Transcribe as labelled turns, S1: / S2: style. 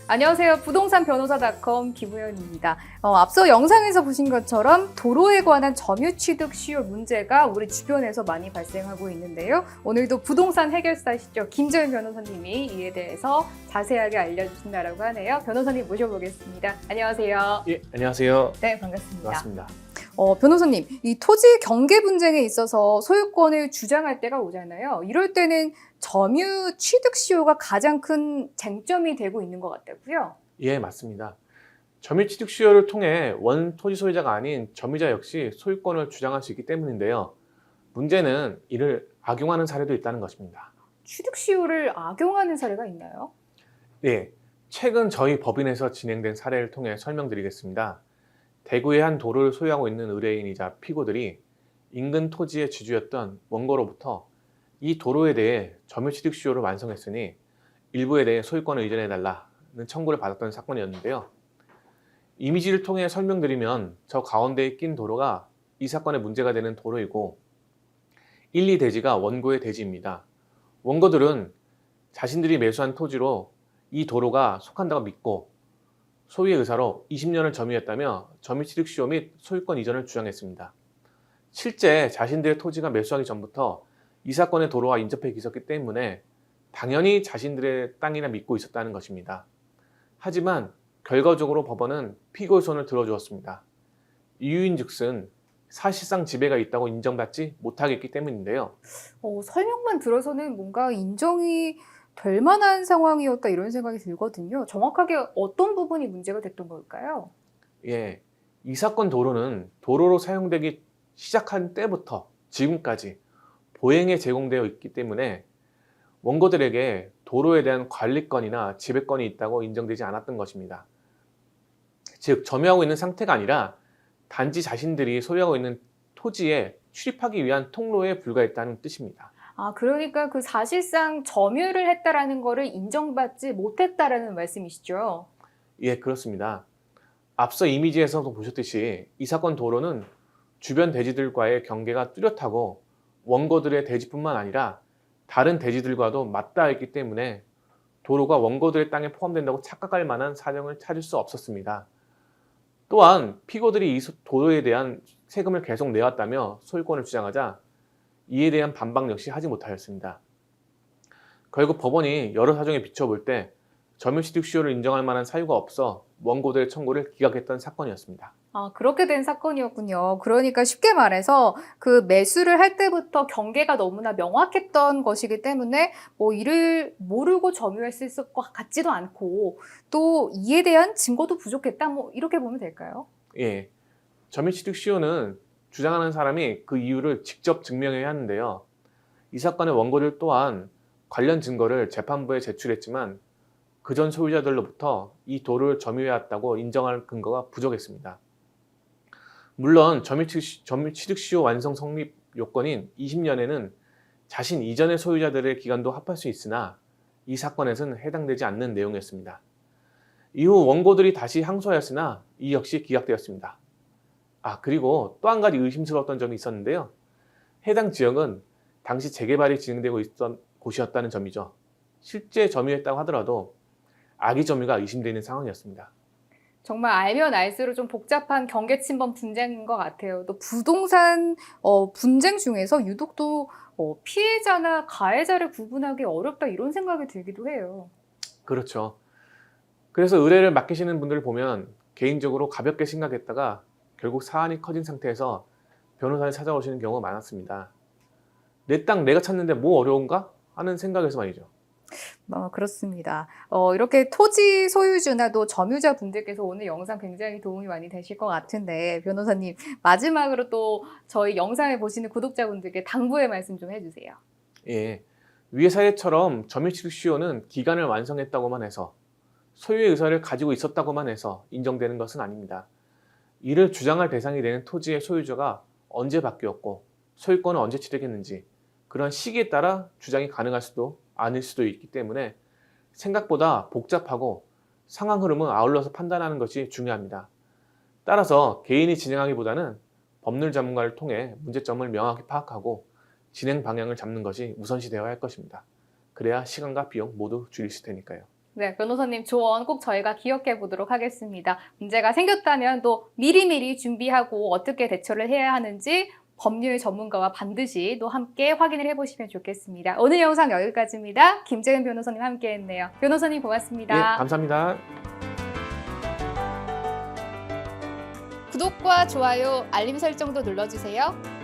S1: 안녕하세요. 부동산 변호사닷컴 김우현입니다. 앞서 영상에서 보신 것처럼 도로에 관한 점유 취득 시효 문제가 우리 주변에서 많이 발생하고 있는데요. 오늘도 부동산 해결사시죠. 김재현 변호사님이 이에 대해서 자세하게 알려주신다고 하네요. 변호사님 모셔보겠습니다. 안녕하세요.
S2: 예, 안녕하세요.
S1: 네, 반갑습니다.
S2: 반갑습니다.
S1: 변호사님, 이 토지 경계 분쟁에 있어서 소유권을 주장할 때가 오잖아요. 이럴 때는 점유 취득 시효가 가장 큰 쟁점이 되고 있는 것 같다고요?
S2: 예, 맞습니다. 점유취득 시효를 통해 원 토지 소유자가 아닌 점유자 역시 소유권을 주장할 수 있기 때문인데요. 문제는 이를 악용하는 사례도 있다는 것입니다.
S1: 취득 시효를 악용하는 사례가 있나요?
S2: 예, 최근 저희 법인에서 진행된 사례를 통해 설명드리겠습니다. 대구의 한 도로를 소유하고 있는 의뢰인이자 피고들이 인근 토지의 지주였던 원고로부터 이 도로에 대해 점유취득 시효를 완성했으니 일부에 대해 소유권을 이전해달라는 청구를 받았던 사건이었는데요. 이미지를 통해 설명드리면 저 가운데에 낀 도로가 이 사건의 문제가 되는 도로이고 1, 2대지가 원고의 대지입니다. 원고들은 자신들이 매수한 토지로 이 도로가 속한다고 믿고 소유의 의사로 20년을 점유했다며 점유취득 시효 및 소유권 이전을 주장했습니다. 실제 자신들의 토지가 매수하기 전부터 이 사건의 도로와 인접해 있었기 때문에 당연히 자신들의 땅이라 믿고 있었다는 것입니다. 하지만 결과적으로 법원은 피고의 손을 들어주었습니다. 이유인즉슨 사실상 지배가 있다고 인정받지 못하겠기 때문인데요.
S1: 설명만 들어서는 뭔가 인정이 될 만한 상황이었다 이런 생각이 들거든요. 정확하게 어떤 부분이 문제가 됐던 걸까요?
S2: 예, 이 사건 도로는 도로로 사용되기 시작한 때부터 지금까지 보행에 제공되어 있기 때문에 원고들에게 도로에 대한 관리권이나 지배권이 있다고 인정되지 않았던 것입니다. 즉, 점유하고 있는 상태가 아니라 단지 자신들이 소유하고 있는 토지에 출입하기 위한 통로에 불과했다는 뜻입니다.
S1: 그러니까 그 사실상 점유를 했다라는 거를 인정받지 못했다라는 말씀이시죠?
S2: 예, 그렇습니다. 앞서 이미지에서도 보셨듯이 이 사건 도로는 주변 대지들과의 경계가 뚜렷하고 원고들의 대지뿐만 아니라 다른 대지들과도 맞닿아 있기 때문에 도로가 원고들의 땅에 포함된다고 착각할 만한 사정을 찾을 수 없었습니다. 또한 피고들이 이 도로에 대한 세금을 계속 내왔다며 소유권을 주장하자 이에 대한 반박 역시 하지 못하였습니다. 결국 법원이 여러 사정에 비춰볼 때 점유취득 시효를 인정할 만한 사유가 없어 원고들의 청구를 기각했던 사건이었습니다.
S1: 그렇게 된 사건이었군요. 그러니까 쉽게 말해서 그 매수를 할 때부터 경계가 너무나 명확했던 것이기 때문에 이를 모르고 점유했을 것 같지도 않고 또 이에 대한 증거도 부족했다. 이렇게 보면 될까요?
S2: 예, 점유취득 시효는 주장하는 사람이 그 이유를 직접 증명해야 하는데요. 이 사건의 원고들 또한 관련 증거를 재판부에 제출했지만 그전 소유자들로부터 이 도로를 점유해왔다고 인정할 근거가 부족했습니다. 물론 점유취득 시효 완성 성립 요건인 20년에는 자신 이전의 소유자들의 기간도 합할 수 있으나 이 사건에서는 해당되지 않는 내용이었습니다. 이후 원고들이 다시 항소하였으나 이 역시 기각되었습니다. 그리고 또 한 가지 의심스러웠던 점이 있었는데요. 해당 지역은 당시 재개발이 진행되고 있던 곳이었다는 점이죠. 실제 점유했다고 하더라도 악의 점유가 의심되는 상황이었습니다.
S1: 정말 알면 알수록 좀 복잡한 경계침범 분쟁인 것 같아요. 또 부동산 분쟁 중에서 유독 또 피해자나 가해자를 구분하기 어렵다 이런 생각이 들기도 해요.
S2: 그렇죠. 그래서 의뢰를 맡기시는 분들을 보면 개인적으로 가볍게 생각했다가 결국 사안이 커진 상태에서 변호사를 찾아오시는 경우가 많았습니다. 내 땅 내가 찾는데 뭐 어려운가? 하는 생각에서 말이죠.
S1: 그렇습니다. 이렇게 토지 소유주나 또 점유자 분들께서 오늘 영상 굉장히 도움이 많이 되실 것 같은데 변호사님 마지막으로 또 저희 영상을 보시는 구독자분들께 당부의 말씀 좀 해주세요.
S2: 예, 위의 사례처럼 점유취득 시효는 기간을 완성했다고만 해서 소유의 의사를 가지고 있었다고만 해서 인정되는 것은 아닙니다. 이를 주장할 대상이 되는 토지의 소유자가 언제 바뀌었고 소유권을 언제 취득했는지 그런 시기에 따라 주장이 가능할 수도 아닐 수도 있기 때문에 생각보다 복잡하고 상황 흐름을 아울러서 판단하는 것이 중요합니다. 따라서 개인이 진행하기보다는 법률 전문가를 통해 문제점을 명확히 파악하고 진행 방향을 잡는 것이 우선시 되어야 할 것입니다. 그래야 시간과 비용 모두 줄일 수 있을 테니까요.
S1: 네, 변호사님 조언 꼭 저희가 기억해 보도록 하겠습니다. 문제가 생겼다면 또 미리미리 준비하고 어떻게 대처를 해야 하는지 법률 전문가와 반드시 또 함께 확인을 해보시면 좋겠습니다. 오늘 영상 여기까지입니다. 김재은 변호사님 함께 했네요. 변호사님 고맙습니다.
S2: 예, 감사합니다.
S1: 구독과 좋아요, 알림 설정도 눌러주세요.